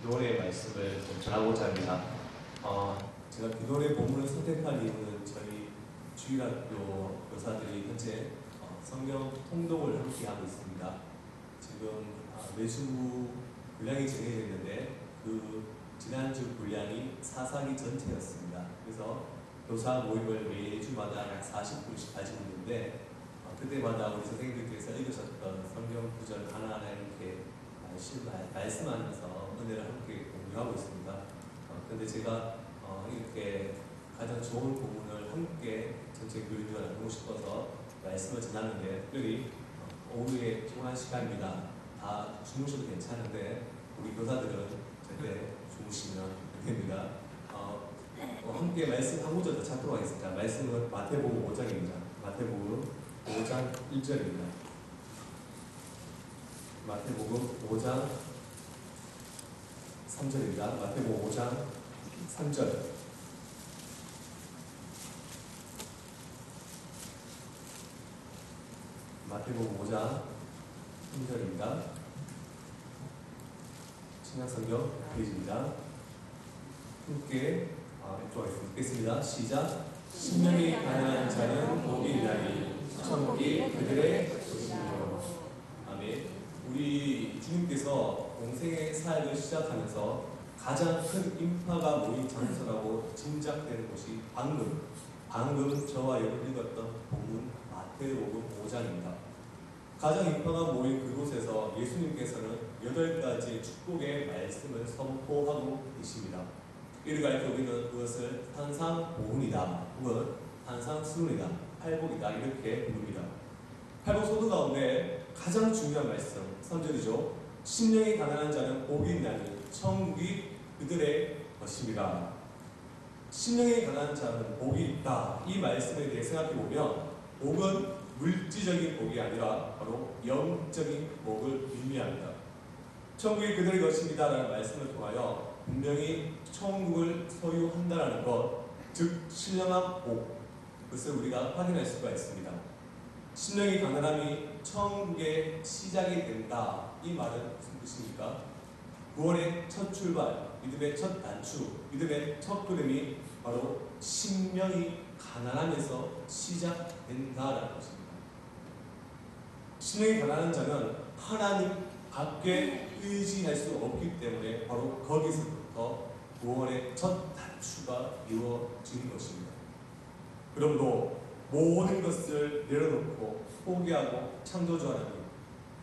기도의 말씀을 좀 전하고자 합니다. 제가 기도의 본문을 선택한 이유는 저희 주일학교 교사들이 현재 성경 통독을 함께 하고 있습니다. 지금 매주 분량이 정해져 있는데 그 지난주 분량이 사사기 전체였습니다. 그래서 교사 모임을 매주마다 약 40분씩 가지고 있는데 그때마다 우리 선생님들께서 읽으셨던 성경 구절 하나하나 이렇게 말씀하면서 은혜를 함께 공유하고 있습니다. 그런데 제가 이렇게 가장 좋은 부분을 함께 전체 교인들과 나누고 싶어서 말씀을 전하는데, 특별히 오후에 피곤한 시간입니다. 다 주무셔도 괜찮은데 우리 교사들은 절대 주무시면 안 됩니다. 함께 말씀 한 구절 더 찾도록 하겠습니다. 말씀은 마태복음 5장입니다. 마태복음 5장 1절입니다. 마태복음 5장 3절입니다. 마태복음 5장 3절. 마태복음 5장 3절입니다. 신약성경 페이지입니다. 함께 읽겠습니다. 시작. 심령이 가난한 자는 복이 있나니 천국이 그들의 것이며. 아멘. 우리 주님께서 공생의 사역을 시작하면서 가장 큰 인파가 모인 장소라고 짐작되는 곳이 방금 저와 여러분이 읽었던 본문 마태복음 5장입니다. 가장 인파가 모인 그곳에서 예수님께서는 8가지 축복의 말씀을 선포하고 계십니다. 이를 가리켜 우리는 그것을 산상보훈이다 혹은 산상수훈이다, 팔복이다 이렇게 부릅니다. 팔복소도 가운데 가장 중요한 말씀 3절이죠. 심령이 가난한 자는 복이 있나니 천국이 그들의 것입니다. 심령이 가난한 자는 복이 있다. 이 말씀에 대해 생각해보면 복은 물질적인 복이 아니라 바로 영적인 복을 의미합니다. 천국이 그들의 것입니다 라는 말씀을 통하여 분명히 천국을 소유한다는 것, 즉 신령한 복, 그것을 우리가 확인할 수가 있습니다. 심령이 가난함이 천국의 시작이 된다. 이 말은 무슨 뜻입니까? 구원의 첫 출발, 믿음의 첫 단추, 믿음의 첫 걸음이 바로 심령이 가난함에서 시작된다라는 것입니다. 심령이 가난한 자는 하나님 밖에 의지할 수 없기 때문에 바로 거기서부터 구원의 첫 단추가 이루어지는 것입니다. 그러므로 모든 것을 내려놓고 포기하고 창조주 하나님,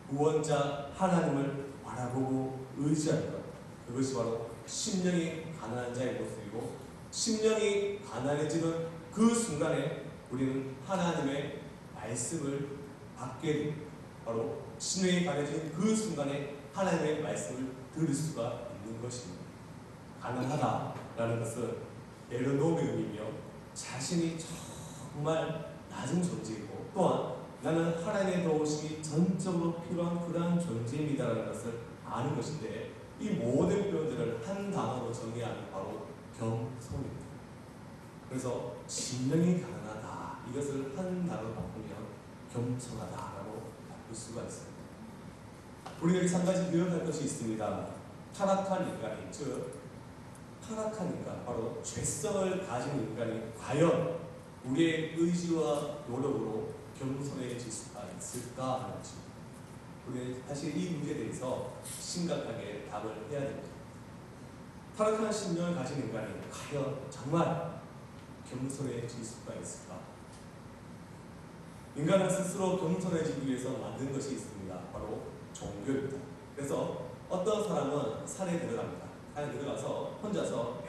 구원자 하나님을 바라보고 의지하는 것, 그것이 바로 심령이 가난한 자의 모습이고, 심령이 가난해지는 그 순간에 우리는 하나님의 말씀을 받게 됩니다. 바로 심령이 가난해지는 그 순간에 하나님의 말씀을 들을 수가 있는 것입니다. 가난하다라는 것은 에르노의 의미며 자신이 정말 낮은 존재이고, 또한 나는 하나님의 도우심이 전적으로 필요한 그러한 존재입니다라는 것을 아는 것인데, 이 모든 표현들을 한 단어로 정의하면 바로 겸손입니다. 그래서 심령이 가난하다, 이것을 한 단어로 바꾸면 겸손하다라고 바꿀 수가 있습니다. 우리가 여기서 한 가지 기억할 것이 있습니다. 타락한 인간이, 즉 타락한 인간, 바로 죄성을 가진 인간이 과연 우리의 의지와 노력으로 겸손해질 수가 있을까 하는 것입니다. 우리는 사실 이 문제에 대해서 심각하게 답을 해야 됩니다. 타락한 심령을 가진 인간이 과연 정말 겸손해질 수가 있을까? 인간은 스스로 겸손해지기 위해서 만든 것이 있습니다. 바로 종교입니다. 그래서 어떤 사람은 산에 들어갑니다. 산에 들어가서 혼자서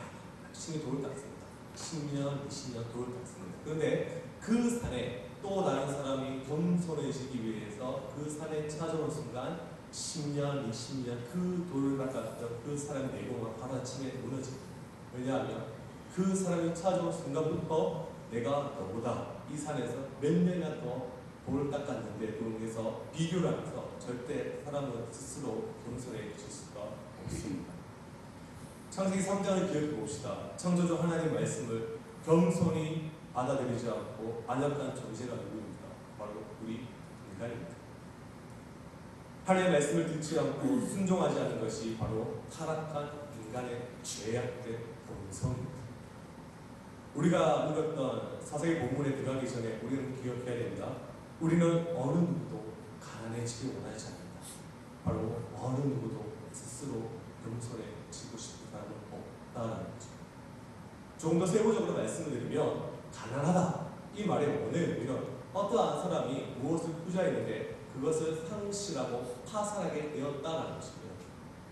열심히 돌을 닦습니다. 10년, 20년 돌을 닦습니다. 그런데 그 산에 또 다른 사람이 겸손해지기 위해서 그 산에 찾아오는 순간 10년, 20년 그 돌을 닦았던 그 사람의 내공은 하루아침에 무너집니다. 왜냐하면 그 사람이 찾아온 순간부터 내가 너보다 이 산에서 몇 년이나 더 돌을 닦았는데 그에서 비교를 하면서 절대 사람은 스스로 겸손해질 수가 없습니다. 창세기 3장을 기억해 봅시다. 창조주 하나님 말씀을 겸손히 받아들이지 않고 반역한 존재가 누구입니까? 바로 우리 인간입니다. 하나님의 말씀을 듣지 않고 순종하지 않는 것이 바로 타락한 인간의 죄악된 본성입니다. 우리가 읽었던 사사기 본문에 들어가기 전에 우리는 기억해야 됩니다. 우리는 어느 누구도 가난해지기 원하지 않는다. 바로 어느 누구도 스스로 겸손해지고 싶은 사람은 없다라는 거죠. 조금 더 세부적으로 말씀을 드리면 가난하다 이 말의 원의 의미는 어떠한 사람이 무엇을 투자했는데 그것을 상실하고 파산하게 되었다라는 것입니다.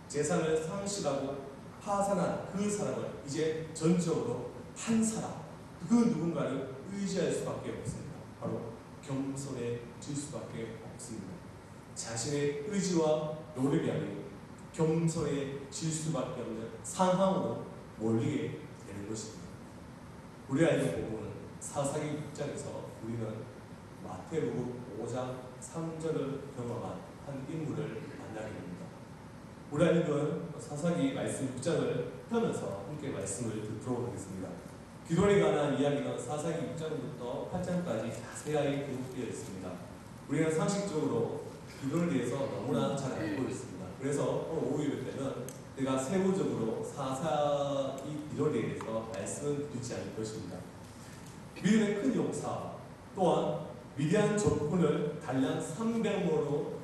재산을 상실하고 파산한 그 사람은 이제 전적으로 한 사람, 그 누군가를 의지할 수밖에 없습니다. 바로 겸손해질 수밖에 없습니다. 자신의 의지와 노력이 아닌 겸손해질 수밖에 없는 상황으로 몰리게 되는 것입니다. 우리가 읽은 부분은 사사기 6장에서 우리는 마태복음 5장 3절을 경험한 한 인물을 만나게 됩니다. 우리가 읽은 사사기 말씀 6장을 펴면서 함께 말씀을 듣도록 하겠습니다. 기도에 관한 이야기는 사사기 6장부터 8장까지 자세하게 기록되어 있습니다. 우리는 상식적으로 기도에 대해서 너무나 잘 알고 있습니다. 그래서 오늘 오후 예배 때는 내가 세부적으로 사사기 기도에 대해서 말씀을 드리지 않을 것입니다. 믿음의 큰 용사 또한 위대한 적군을 단량 300모로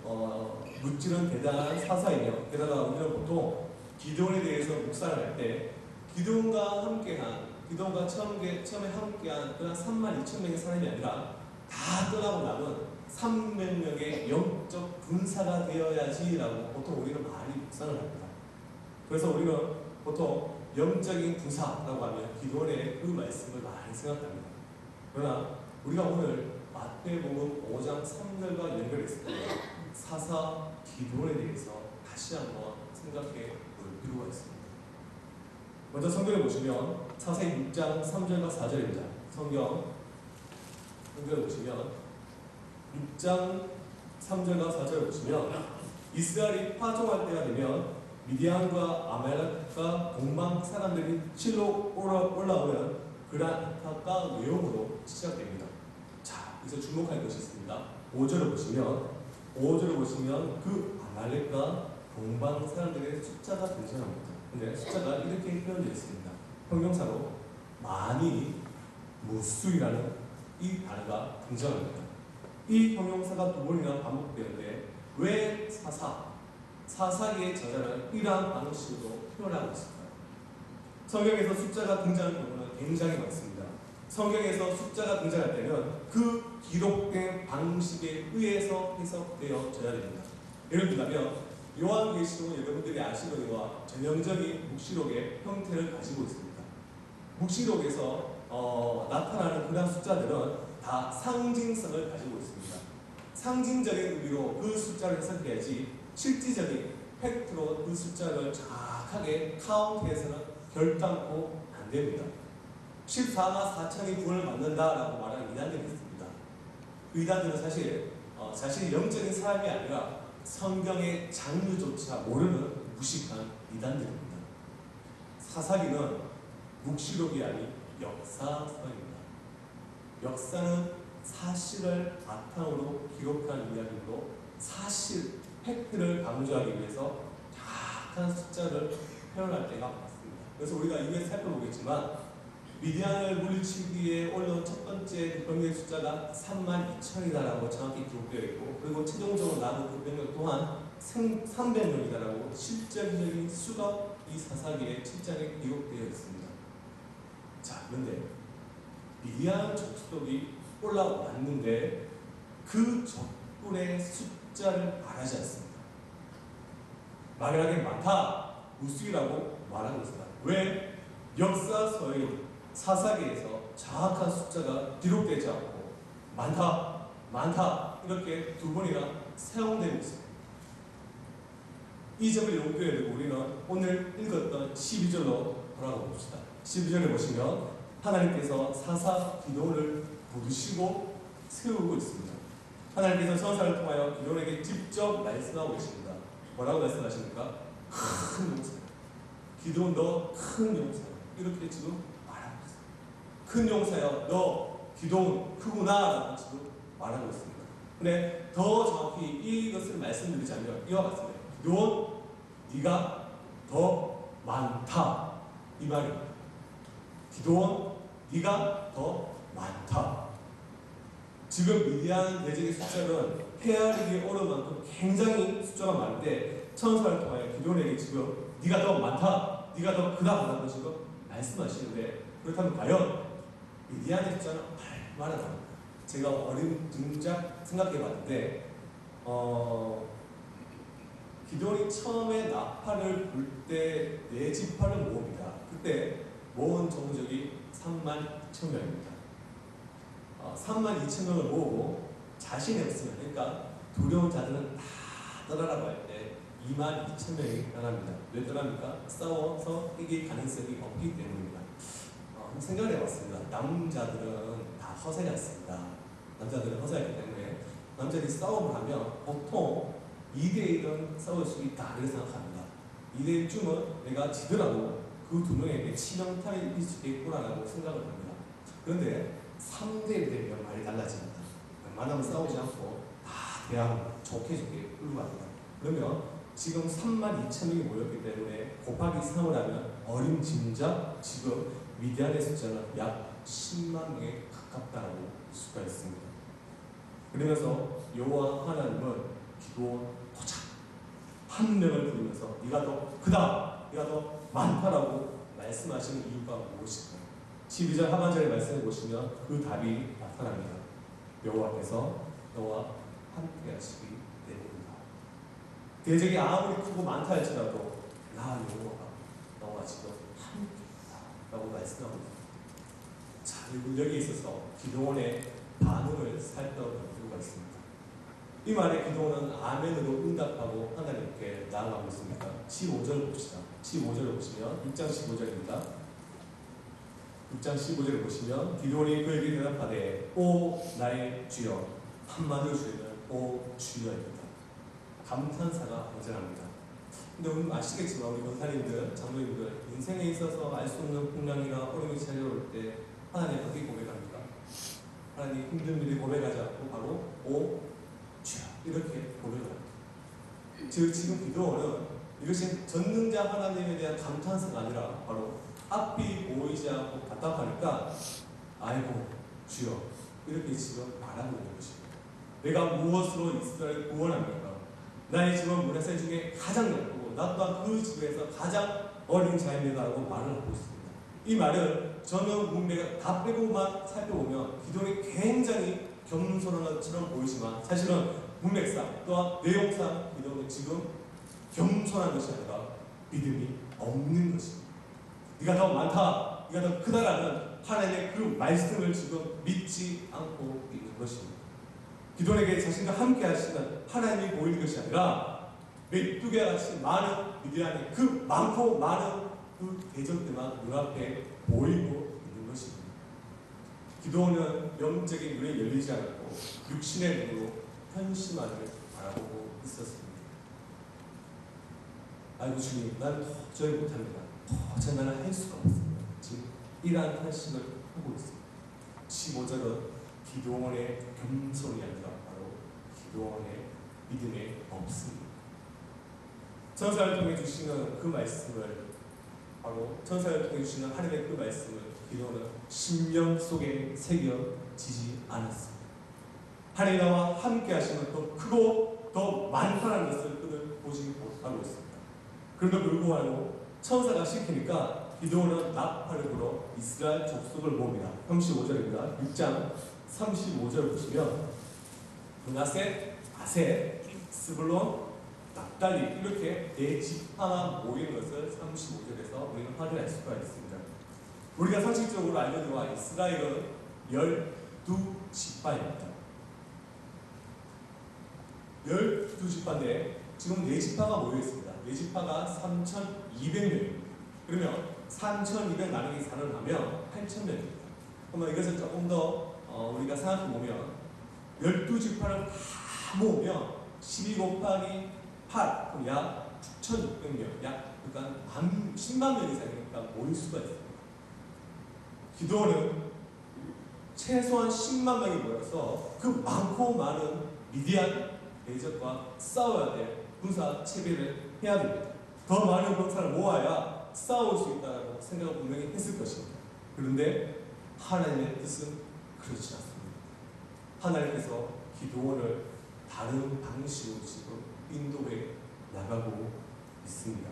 무찌른 대단한 사사이며 게다가 우리는 보통 기도에 대해서 묵상을 할 때 기도원과 처음에 함께한 그런 32,000명의 사람이 아니라 다 떠나고 남은 300명의 영적 군사가 되어야지라고 보통 우리는 많이 묵상을 합니다. 그래서 우리는 보통 영적인 군사라고 하면 기도원의 그 말씀을 많이 생각합니다. 그러나 우리가 오늘 마태복음 5장 3절과 연결했을 때 사사 기도원에 대해서 다시 한번 생각해 볼 필요가 있습니다. 먼저 성경을 보시면 사사기 6장 3절과 4절입니다. 성경을 보시면 6장 3절과 4절을 보시면 이스라엘이 파종할 때가 되면 미디안과 아말렉과 동방 사람들이 실로 올라오면 그러한 안타까운 외용으로 시작됩니다. 자, 이제 주목할 것이 있습니다. 5절을 보시면 그 아말렉과 동방 사람들의 숫자가 등장합니다. 근데 숫자가 이렇게 표현되어 있습니다. 형용사로 많이 무수이라는 이 단어가 등장합니다. 이 형용사가 두 번이나 반복되는데 왜 사사기의 저자는 이러한 방식으로 표현하고 있을까요? 성경에서 숫자가 등장하는 경우는 굉장히 많습니다. 성경에서 숫자가 등장할 때는 그 기록된 방식에 의해서 해석되어져야 됩니다. 예를 들자면 요한계시록은 여러분들이 아시거니와 전형적인 묵시록의 형태를 가지고 있습니다. 묵시록에서 나타나는 그런 숫자들은 다 상징성을 가지고 있습니다. 상징적인 의미로 그 숫자를 해석해야지 실질적인 팩트로 그 숫자를 정확하게 카운트해서는 결단코 안 됩니다. 14만 4천이 구원을 받는다라고 말하는 이단들이 있습니다. 그 이단들은 사실 자신이 영적인 사람이 아니라 성경의 장르조차 모르는 무식한 이단들입니다. 사사기는 묵시록이 아닌 역사서입니다. 역사는 사실을 바탕으로 기록한 이야기로 사실, 팩트를 강조하기 위해서 정확한 숫자를 표현할 때가 많습니다. 그래서 우리가 이후에 살펴보겠지만 미디안을 물리치기에 올라온 첫 번째 병력의 숫자가 32,000이다라고 정확히 기록되어 있고 그리고 최종적으로 남은 그 병력 또한 300명이다라고 실질적인 수가 이 사사기의 7장에 기록되어 있습니다. 자, 그런데 미디안 족속이 올라왔는데 그 적군의 숫자를 말하지 않습니다. 막연하게 많다, 무수이라고 말하고 있습니다. 왜? 역사서의 사사기에서 정확한 숫자가 기록되지 않고 많다 이렇게 두 번이나 사용되고 있습니다. 이 점을 연구해야 되고 우리는 오늘 읽었던 12절로 돌아가 봅시다. 12절에 보시면 하나님께서 사사 기도를 부르시고 세우고 있습니다. 하나님께서 선사를 통하여 기도에게 직접 말씀하고 계십니다. 뭐라고 말씀하십니까? 큰 용사야. 기도는 너 큰 용사야. 이렇게 지금 말하고 있습니다. 큰 용사야. 너 기도는 크구나 라고 지금 말하고 있습니다. 근데 더 정확히 이것을 말씀드리자면 이와 같습니다. 기도는 네가 더 많다 이 말입니다. 기도원 네가 더 많다. 지금 미디안 대적의 숫자는 헤아리기 어려운 만큼 굉장히 숫자가 많은데 천사를 통하여 기도원에게 지금 네가 더 많다, 네가 더 크다라고 지금 말씀하시는데, 그렇다면 과연 미디안의 숫자는 얼마나 다릅니까? 제가 어림짐작 생각해봤는데 기도원이 처음에 나팔을 불 때 네 지파를 모읍니다. 그때 모은 종족이 32,000명입니다. 32,000명을 모으고 자신이 없으면, 그러니까 두려운 자들은 다 떠나라고 할 때 22,000명이 떠납니다. 왜 떠납니까? 싸워서 이길 가능성이 없기 때문입니다. 생각을 해봤습니다. 남자들은 다 허세가 있습니다. 남자들은 허세였기 때문에 남자들이 싸움을 하면 보통 2대1은 싸울 수 있다 이렇게 생각합니다. 2대1쯤은 내가 지더라도 그 두 명에게 치명타를 입힐 수 있겠구나라고 생각을 합니다. 그런데 3대1 되면 말이 달라집니다. 웬만하면 싸우지 않고 다 대화하고 좋게 끌고 갑니다. 그러면 지금 32,000명이 모였기 때문에 곱하기 3을 하면 어림짐작 지금 미디안의 숫자는 약 10만 명에 가깝다라고 볼 수가 있습니다. 그러면서 여호와 하나님은 기도원 고작 한 명을 부르면서 네가 더 크다, 네가 더 많다라고 말씀하시는 이유가 무엇일까요? 12절 하반절에 말씀해 보시면 그 답이 나타납니다. 여호와께서 너와 함께 하시기 때문이다. 대적이 아무리 크고 많다 할지라도 나 여호와가 너와 지금 함께 있다 라고 말씀합니다. 자, 여기에 있어서 기도원의 반응을 살펴볼 필요가 있습니다. 이 말에 기도원은 아멘으로 응답하고 하나님께 나아가고 있습니다. 15절 봅시다. 15절을 보시면 6장 15절입니다. 6장 15절을 보시면 기도원이 그에게 대답하되 오 나의 주여, 한마디로 주여는 오 주여입니다. 감탄사가 어전합니다. 근데 오늘 아시겠지만 우리 권사님들, 장로님들 인생에 있어서 알 수 없는 풍랑이나 어려움이 찾아올 때 하나님 어떻게 고백합니까? 하나님 힘든 일을 고백하지 않고 바로 오 주여 이렇게 고백을 합니다. 즉 지금 기도원은 이것이 전능자 하나님에 대한 감탄사가 아니라 바로 앞이 보이지 않고 답답하니까 아이고 주여 이렇게 지금 말하고 있는 것입니다. 내가 무엇으로 이스라엘을 구원합니까? 나의 집은 문화세 중에 가장 예쁘고 나 또한 그 집에서 가장 어린 자입니다라고 말을 하고 있습니다. 이 말은 저는 문맥을 다 빼고만 살펴보면 기도원이 굉장히 겸손한 것처럼 보이지만 사실은 문맥상 또한 내용상 기도원은 지금 겸손한 것이 아니라 믿음이 없는 것입니다. 네가 더 많다, 네가 더 크다라는 하나님의 그 말씀을 지금 믿지 않고 있는 것입니다. 기도원에게 자신과 함께 하시는 하나님이 보이는 것이 아니라 메뚜기와 같이 많은 미디안의 그 많고 많은 그 대적들만 눈앞에 보이고 있는 것입니다. 기도원은 영적인 눈이 열리지 않았고 육신의 눈으로 현실만을 바라보고 있었습니다. 아이고 주님, 난 도저히 못합니다. 도저히 나는 할 수가 없습니다. 지금 이러한 한심을 하고 있습니다. 15절은 기도원의 겸손이 아니라 바로 기도원의 믿음의 없습니다. 천사를 통해 주시는 그 말씀을 바로 천사를 통해 주시는 하나님의 그 말씀을 기도원은 심령 속에 새겨지지 않았습니다. 하나님 나와 함께 하시는 더 크고 더 많다는 것을 그는 보지 못하고 있습니다. 그럼에도 불구하고 천사가 시키니까 기도원은 나팔을 불어 이스라엘 족속을 모읍니다. 35절입니다. 6장 35절 보시면 문하세, 아세, 스불론, 납달리 이렇게 네 지파만 모이는 것을 35절에서 우리는 확인할 수가 있습니다. 우리가 상식적으로 알고 들어와 이스라엘은 12지파입니다. 12지파인데 지금 네 지파가 모여 있습니다. 네 지파가 3,200명입니다. 그러면 3,200 나누기 4를 하면 8,000명입니다. 그러면 이것을 조금 더 우리가 생각해보면 12지파를 다 모으면 12 곱하기 8, 그럼 약 9,600명, 그러니까 10만 명 이상이니까 모일 수가 있습니다. 기도원은 최소한 10만 명이 모여서 그 많고 많은 미디안 대적과 싸워야 될 군사 체계를 해야 됩니다. 더 많은 군사를 모아야 싸울 수 있다고 생각을 분명히 했을 것입니다. 그런데 하나님의 뜻은 그렇지 않습니다. 하나님께서 기도원을 다른 방식으로 지금 인도해 나가고 있습니다.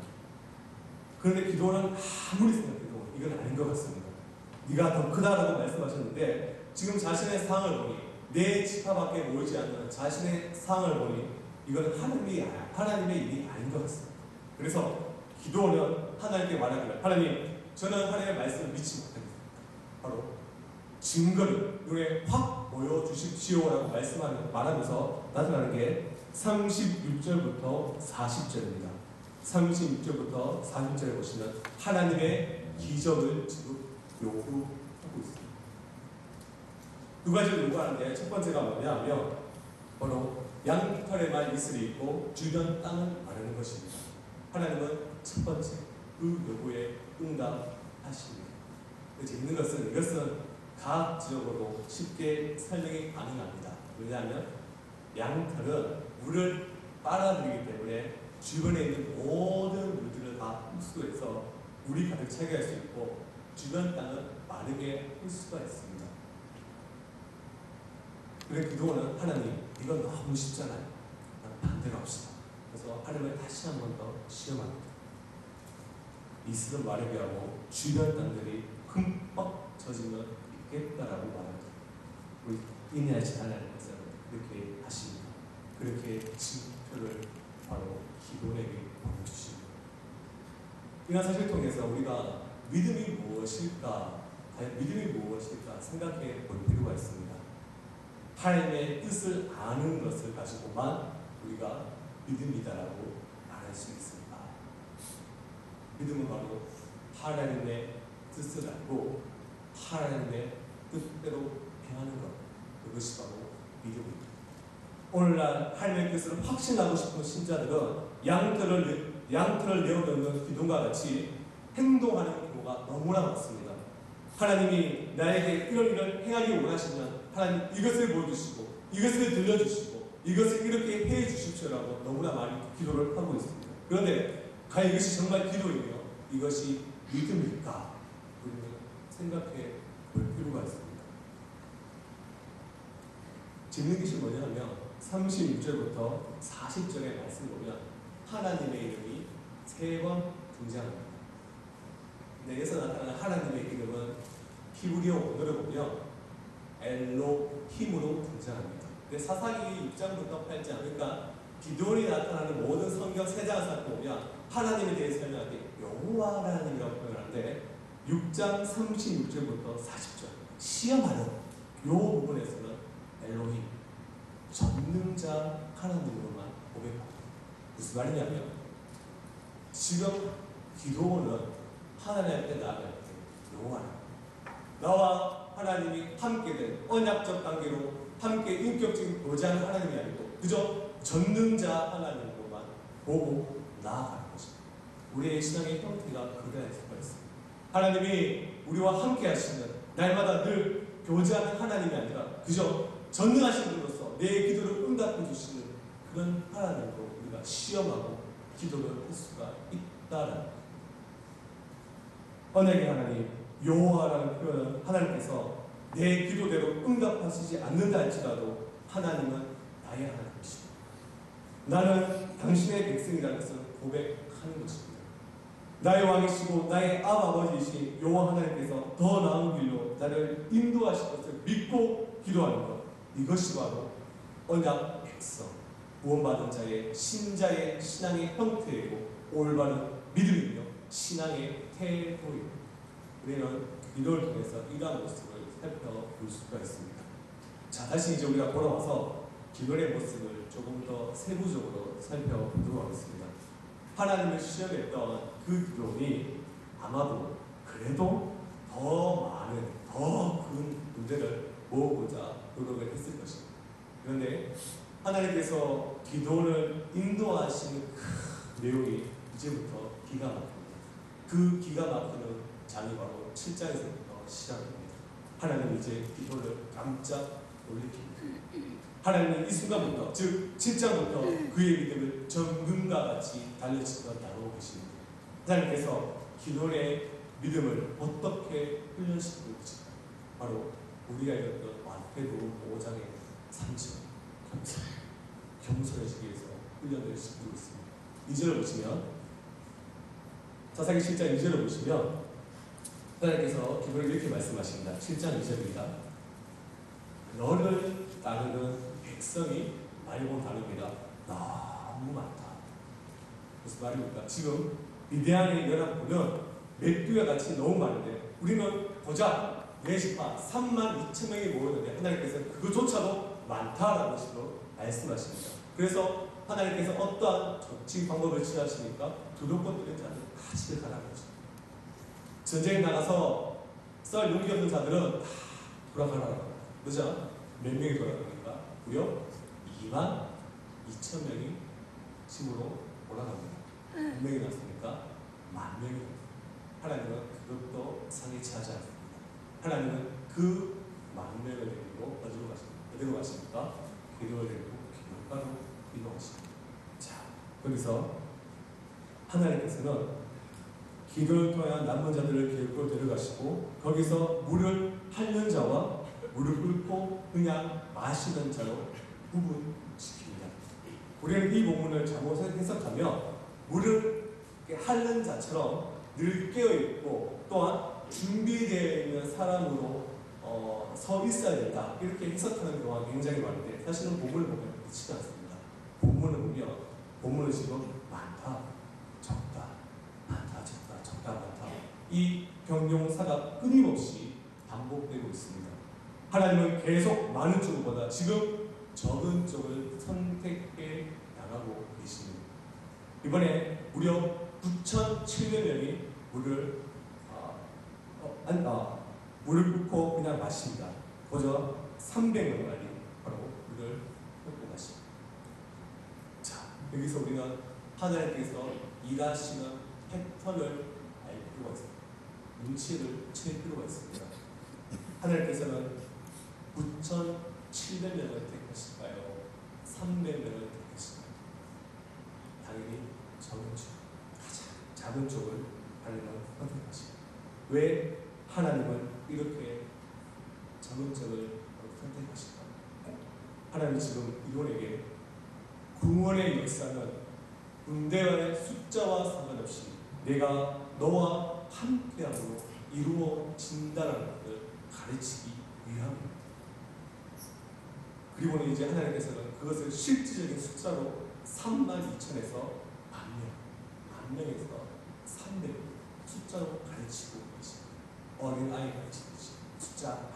그런데 기도원은 아무리 생각해도 이건 아닌 것 같습니다. 네가 더 크다라고 말씀하셨는데 지금 자신의 상을 보니 내 지파 밖에 모이지 않는 자신의 상을 보니 이건 하나님의 일이 아닌 것 같습니다. 그래서 기도원은 하나님께 말하기를 하나님 저는 하나님의 말씀을 믿지 못합니다. 바로 증거를 눈에 확 보여주십시오라고 말하면서 나타나는 게 36절부터 40절입니다. 36절부터 40절에 보시면 하나님의 기적을 지금 요구하고 있습니다. 두 가지를 요구하는데 첫 번째가 뭐냐면 바로 양털에만 이슬이 있고 주변 땅을 마르는 것입니다. 하나님은 첫 번째 그 요구에 응답하십니다. 재밌는 것은 이것은 과학적으로 쉽게 설명이 가능합니다. 왜냐하면 양털은 물을 빨아들이기 때문에 주변에 있는 모든 물들을 다 흡수해서 물이 가득 차게 할 수 있고 주변 땅은 마르게 할 수가 있습니다. 그래 기도원은 하나님 이건 너무 쉽잖아요. 반대로 합시다. 그래서 하나님을 다시 한 번 더 시험합니다. 이슬을 마르게 하고 주변 땅들이 흠뻑 젖으면 있겠다라고 말합니다. 우리 인내하지 하나님께서 그렇게 하십니다. 그렇게 증표를 바로 기도원에게 보여주십니다. 이런 사실을 통해서 우리가 믿음이 무엇일까, 과연 믿음이 무엇일까 생각해 볼 필요가 있습니다. 하나님의 뜻을 아는 것을 가지고만 우리가 믿음이다라고 말할 수 있습니다. 믿음은 바로 하나님의 뜻을 알고 하나님의 뜻대로 행하는 것, 그것이 바로 믿음입니다. 오늘날 하나님의 뜻을 확신하고 싶은 신자들은 양털을 내어놓는 기도와 같이 행동하는 경우가 너무나 많습니다. 하나님이 나에게 이런 행하기 원하시면 하나님 이것을 보여주시고 이것을 들려주시고 이것을 이렇게 해주십시오라고 너무나 많이 기도를 하고 있습니다. 그런데 과연 이것이 정말 기도이며 이것이 믿음일까? 우리는 생각해 볼 필요가 있습니다. 재밌는 것이 뭐냐면 36절부터 40절의 말씀을 보면 하나님의 이름이 3번 등장합니다. 여기서 나타나는 하나님의 이름은 히브리어 원어를 보면 엘로힘으로 등장합니다. 근데 사사기 6장부터 8장, 그러니까 기도원이 나타나는 모든 성경 3장을 살펴보면 하나님에 대해 설명할 때 여호와 하나님이라고 표현하는데 6장 36절부터 40절 시험하는 이 부분에서는 엘로힘 전능자 하나님으로만 고백합니다. 무슨 말이냐면 지금 기도원은 하나님 앞에 나아갈 때 여호와 나와 하나님이 함께 된 언약적 관계로 함께 인격적인 교제하는 하나님이 아니고 그저 전능자 하나님으로만 보고 나아가는 것입니다. 우리의 신앙의 형태가 그대로 수가 있습니다. 하나님이 우리와 함께 하시는 날마다 늘 교제하는 하나님이 아니라 그저 전능하신 분으로서 내 기도를 응답해 주시는 그런 하나님으로 우리가 시험하고 기도를 할 수가 있다는 언약의 하나님 여호와라는 표현은 하나님께서 내 기도대로 응답하시지 않는다 할지라도 하나님은 나의 하나님이십니다. 나는 당신의 백성이라는 것을 고백하는 것입니다. 나의 왕이시고 나의 아버지이신 여호와 하나님께서 더 나은 길로 나를 인도하실 것을 믿고 기도하는 것, 이것이 바로 언약 백성, 구원받은 자의 신자의 신앙의 형태이고 올바른 믿음이며 신앙의 태도입니다. 우리는 기도를 통해서 이러한 모습을 살펴볼 수가 있습니다. 자, 다시 이제 우리가 돌아와서 기도의 모습을 조금 더 세부적으로 살펴보도록 하겠습니다. 하나님을 시험했던 그 기도원이 아마도 그래도 더 많은, 더 큰 문제를 모으고자 노력을 했을 것입니다. 그런데 하나님께서 기도원을 인도하시는 그 내용이 이제부터 기가 막힙니다. 그 기가 막히는 장이 바로 7장에서부터 시작됩니다. 하나님이 이제 기도를 깜짝 놀리십니다. 하나님은 이 순간부터, 즉 7장부터 그의 믿음을 전문과 같이 달려치고 나누고 계십니다. 하나님께서 기도원의 믿음을 어떻게 훈련시키는지 바로 우리가 읽었던 마태복음 5장의 3절 겸손해지기 위해서 훈련을 시키고 있습니다. 2절을 보시면 사사기 7장 2절을 보시면 하나님께서 기도를 이렇게 말씀하십니다. 7장 2절입니다. 너를 따르는 백성이 말고 다릅니다. 너무 많다. 무슨 말입니까? 지금 미디안의 연합 보면 맥두와 같이 너무 많은데 우리는 보자 4지파 32,000명이 모였는데 하나님께서 그것조차도 많다라는 식으로 말씀하십니다. 그래서 하나님께서 어떠한 정치 방법을 취하시니까 두렵고 떨리는 자들 다 집에 가라는 거죠. 전쟁에 나가서 쌀 용기 없는 자들은 다 돌아가라고. 그죠? 몇 명이 돌아가니까 무려 22,000명이 집으로 올라갑니다. 몇 명이 났으니까 10,000명이 났습니다. 하나님은 그것도 상해치 하지 않습니다. 하나님은 그 10,000명을 데리고 어디로 가십니까? 어디로 가십니까? 기도를 데리고 기도가로 이동하십니다. 자, 거기서 하나님께서는 기도를 통한 남은 자들을 계획으로 데려가시고 거기서 물을 핥는 자와 물을 끓고 그냥 마시는 자로 구분시킵니다. 우리는 이 본문을 잘못 해석하면 물을 핥는 자처럼 늘 깨어있고 또한 준비되어 있는 사람으로 서 있어야 된다 이렇게 해석하는 경우가 굉장히 많은데 사실은 본문을 보면 그렇지 않습니다. 본문을 보면 본문은 지금 많다, 적다, 많다, 적다, 적다, 많다 이 병용사가 끊임없이 반복되고 있습니다. 하나님은 계속 많은 쪽보다 지금 적은 쪽을 선택해 나가고 계십니다. 이번에 무려 9,700명이 물을 붓고 그냥 마십니다. 그저 300명만이 바로 물을 붓고 마십니다. 자, 여기서 우리는 하나님께서 일하시는 패턴을 알 필요가 있습니다. 눈치를 챌 필요가 있습니다. 하나님께서는 9,700명을 택하실까요? 300명을 택하실까요? 당연히 적은 쪽, 가장 작은 쪽을 하나님은 선택하십니다. 왜 하나님은 이렇게 적은 쪽을 선택하실까? 하나님은 지금 이들에게 구원의 역사는 군대와의 숫자와 상관없이 내가 너와 함께함으로 이루어진다는 것을 가르치기 위함입니다. 그리고는 이제 하나님께서는 그것을 실질적인 숫자로 32,000에서 10,000명에서 300 숫자로 가르치고 계십니다. 어린 아이 가르치듯이 숫자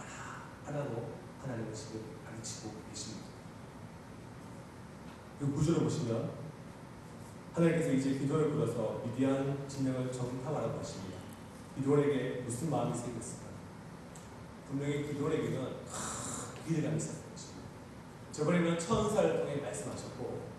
하나로 하나님은 지금 가르치고 계십니다. 그 구절을 보시면 하나님께서 이제 기도를 불러서 미디안 진영을 정탐하라고 하십니다. 기도원에게 무슨 마음이 생겼을까? 분명히 기도원에게는 큰 기대감이 있었을 것입니다. 저번에는 천사를 통해 말씀하셨고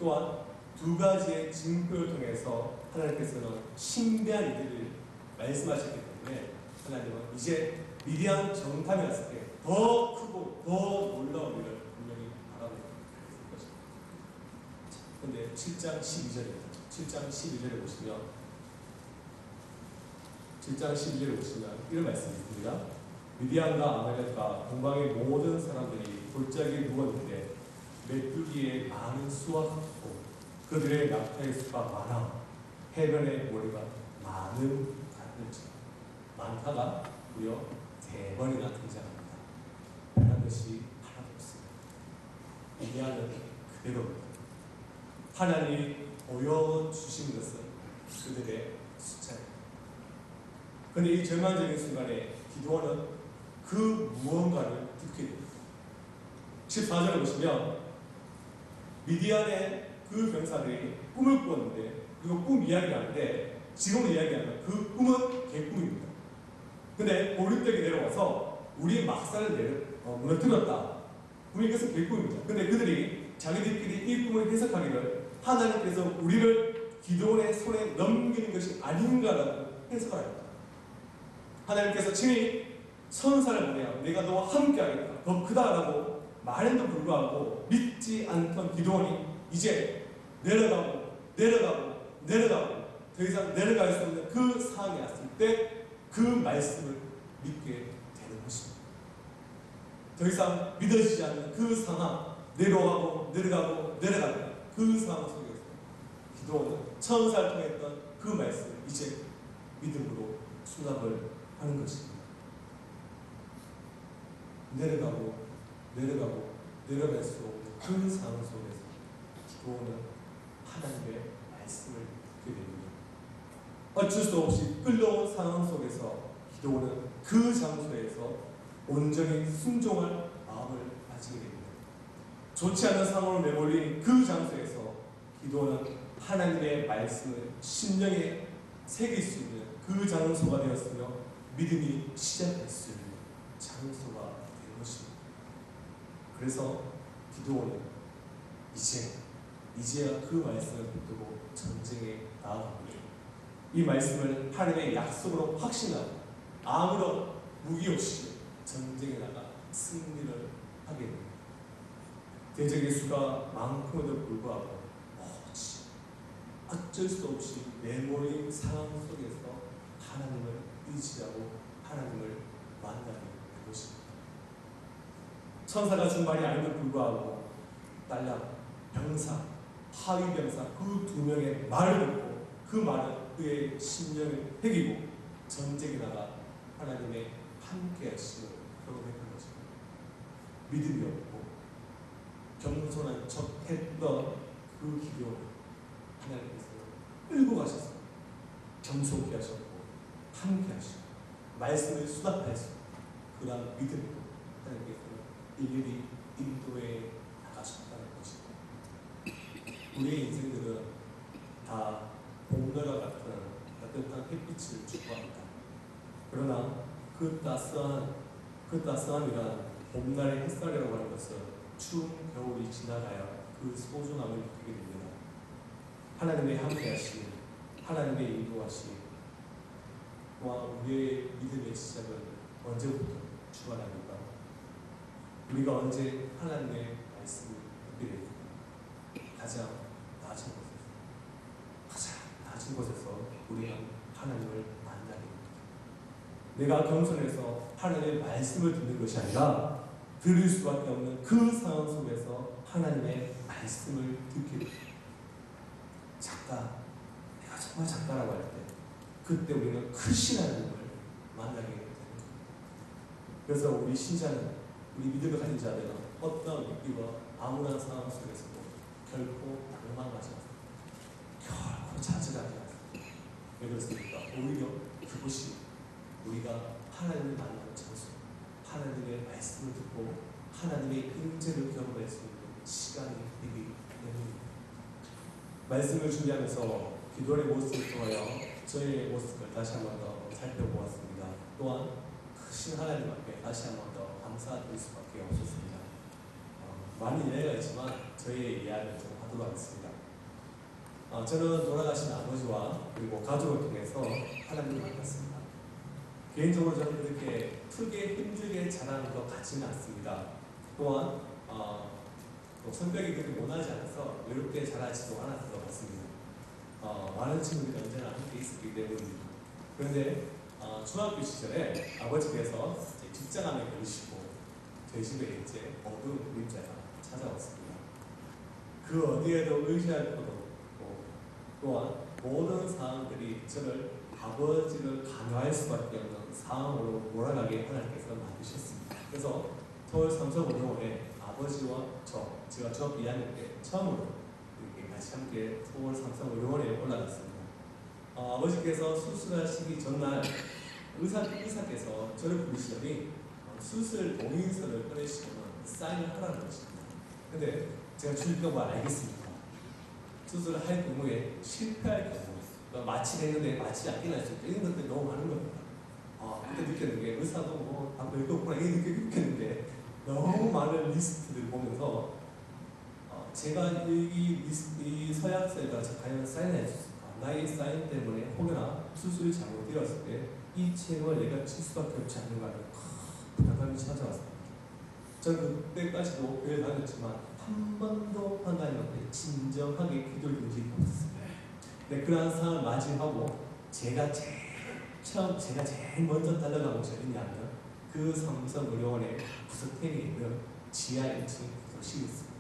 또한 2가지의 징표를 통해서 하나님께서는 신비한 일들을 말씀하셨기 때문에 하나님은 이제 미디안 정탐에 왔을 때 더 크고 더 놀라운 일을 분명히 바라보고 있을 것입니다. 그런데 7장 12절입니다. 7장 12절에 보시면 7장 12절에 보시면 이런 말씀이 있습니다. 미디안과 아말렉과 동방의 모든 사람들이 골짜기에 누웠는데 메뚜기의 많은 수와 같고 그들의 낙타의 수가 많아 해변의 모래가 많은 같을지 많다가 무려 3번이나 등장합니다. 변한 것이 하나도 없습니다. 미디안은 그대로입니다. 하나님이 보여주신 것은 그들의 숫자입니다. 그런데 이 절망적인 순간에 기드온은 그 무언가를 듣게 됩니다. 14절을 보시면 미디안의 그 병사들이 꿈을 꾸었는데 그거 꿈 이야기하는데 지금으로 이야기하면 그 꿈은 개꿈입니다. 근데 보리떡이 내려와서 우리 막사를 무너뜨렸다. 분명히 그것은 개꿈입니다. 근데 그들이 자기들끼리 이 꿈을 해석하기를 하나님께서 우리를 기드온의 손에 넘기는 것이 아닌가라고 해석을 합니다. 하나님께서 친히 천사를 보내어 내가 너와 함께하겠다. 더 크다라고 말해도 불구하고 믿지 않던 기드온이 이제 내려가고 더 이상 내려갈 수 없는 그 상황이 왔을 때 그 말씀을 믿게 되는 것입니다. 더 이상 믿어지지 않는 그 상황, 내려가고 내려가고 내려가는 그 상황 속에서 기도는 천사를 통했던 그 말씀을 이제 믿음으로 수납을 하는 것입니다. 내려가고 내려가고 내려갈수록 그 상황 속에서 기도는 하나님의 말씀을 듣게 됩니다. 어쩔 수 없이 끌려온 상황 속에서 기도는 그 장소에서 온전히 순종할 마음을 가지게 됩니다. 좋지 않은 상황을 내몰린 그 장소에서 기도는 하나님의 말씀을 심령에 새길 수 있는 그 장소가 되었으며 믿음이 시작될 수 있는 장소가 된 것입니다. 그래서 기도는 이제야 그 말씀을 붙들고 전쟁에 나아갑니다. 이 말씀을 하나님의 약속으로 확신하고 아무런 무기 없이 전쟁에 나가 승리를 하게 됩니다. 대적의 수가 많음에도 불구하고 어쩔 수 없이 내몰린 상황 속에서 하나님을 의지하고 하나님을 만나게 된 것입니다. 천사가 준 말이 아님에도 불구하고 딸랑, 병사, 하위 병사 그 두 명의 말을 듣고 그 말은 그의 심령을 새기고 전쟁에 나가 하나님의 함께 하심을 경험했던 것입니다. 믿음이 없고 겸손한 척 했던 그 기도를 하나님께서 끌고 가셔서 겸손케 하셨고 함께 하시고 말씀을 수납하셨고 그런 믿음으로 하나님께서는 일일이 인도에 나가셨다는 것입니다. 우리의 인생들은 다 봄날과 같은 따뜻한 햇빛을 추구합니다. 그러나 그 따스함이란 봄날의 햇살이라고 하는 것은 추운 겨울이 지나가야 그 소중함을 느끼게 됩니다. 하나님의 함께하심, 하나님의 인도하심, 또한 우리의 믿음의 시작은 언제부터 출발합니까? 우리가 언제 하나님의 말씀을 듣게 됩니까? 가장 낮은 곳에서 우리는 하나님을 만나게 됩니다. 내가 겸손해서 하나님의 말씀을 듣는 것이 아니라 들을 수밖에 없는 그 상황 속에서 하나님의 말씀을 듣게 됩니다. 내가 정말 작다라고 할 때 그때 우리는 크신 하나님을 만나게 되는 겁니다. 그래서 우리 신자는, 우리 믿음을 가진 자들은 어떤 위기와 암울한 상황 속에서도 결코 낭망하지 않습니다. 결코 좌절하지 않습니다. 왜 그렇습니까? 오히려 그것이 우리가 하나님을 만나는 장소, 하나님의 말씀을 듣고 하나님의 임재를 경험할 수 있는 시간이 되기 때문입니다. 말씀을 준비하면서 기도의 모습을 통하여 저의 모습을 다시 한 번 더 살펴보았습니다. 또한 크신 하나님 앞에 다시 한 번 더 감사드릴 수밖에 없었습니다. 많은 예외가 있지만 저의 이야기를 좀 하도록 하겠습니다. 저는 돌아가신 아버지와 그리고 가족을 통해서 하나님을 만났습니다. 개인적으로 저는 그렇게 크게 힘들게 자라는 것 같지는 않습니다. 또한 성격이 그렇게 모나지 않아서 외롭게 자라지도 않았던 것 같습니다. 많은 친구들이 언제나 함께 있었기 때문입니다. 그런데 중학교 시절에 아버지께서 직장암에 걸리시고 저희 집에 이제 어두운 그림자가 찾아왔습니다. 그 어디에도 의지할 것도 없고 또한 모든 상황들이 저를 아버지를 강요할 수밖에 없는 상황으로 몰아가게 하나님께서 만드셨습니다. 그래서 서울 삼성운동원에 아버지와 제가 중학교 2학년 때 처음으로 이렇게 같이 함께 서울 삼성운동원에 올라갔습니다. 아버지께서 수술하시기 전날 의사께서 저를 부르시더니 수술 동의서를 꺼내시면 사인을 하라는 것입니다. 근데 제가 줄거만 알겠습니다. 수술을 할 경우에 실패할 경우 마취했는데 마취 안 끝날 수 있다. 이런 것들이 너무 많은 겁니다. 그때 느꼈는 게 의사도 뭐 별거 없구나 이렇게 느꼈는데 너무 많은 리스트를 보면서 제가 이 서약서에다 과연 사인을 해줬을까? 나의 사인 때문에 혹여나 수술이 잘못되었을 때 이 책을 내가 칠 수밖에 없지 않는가 하는 큰 부담감이 찾아왔습니다. 저는 그때까지도 교회 다녔지만 한 번도 하나님 앞에 진정하게 기도를 드린 적이 없었습니다. 네, 그러한 상황을 맞이하고 제가 제일 먼저 달려간 곳이 어디냐면 그 삼성의료원의 부서탱이에 있는 지하 1층 구조실이었습니다.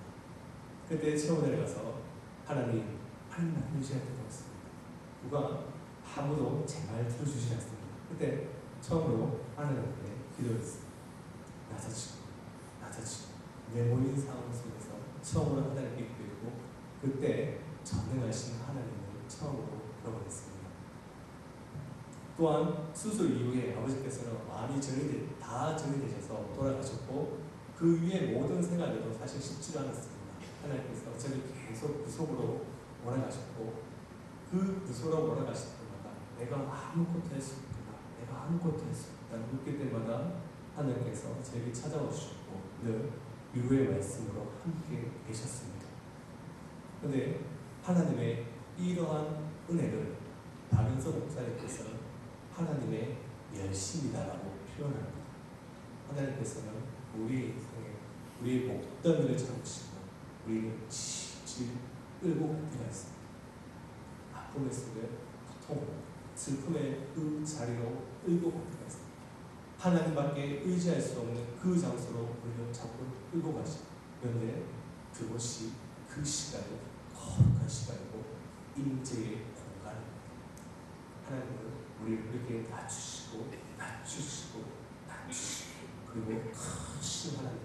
그때 처음 내려가서 하나님 나 주셔야 될 것 같습니다. 누가 아무도 제 말 들어주지 않습니다. 그때 처음으로 하나님께 기도했습니다. 낮아지고 내 모인 상황 속에서 처음으로 하나님께 기도했고 그때 전능하신 하나님을 처음으로 경험했습니다. 또한 수술 이후에 아버지께서는 마음이 다 정리되셔서 돌아가셨고 그 위에 모든 생활에도 사실 쉽지가 않았습니다. 하나님께서 저를 계속 구속으로 몰아가셨고 그 구속으로 몰아가실 때마다 내가 아무것도 할 수 없구나, 내가 아무것도 할 수 없다 묻길 때마다 하나님께서 저에게 찾아와 주셨고 늘 위로의 말씀으로 함께 계셨습니다. 그런데 하나님의 이러한 은혜를 박은석 목사님께서는 하나님의 열심이다라고 표현합니다. 하나님께서는 우리의 인생에 우리의 목덜미를 잡으시고 우리를 질질 끌고 갈 때가 있습니다. 아픔의 속에 고통, 슬픔의 그 자리로 끌고 갈 때가 있습니다. 하나님밖에 의지할 수 없는 그 장소로 우리를 자꾸 끌고 가시고 그런데 그것이 그 시간이 거룩한 시간이고 임재의 공간입니다. 하나님은 우리를 그렇게 낮추시고 그리고 크신 하나님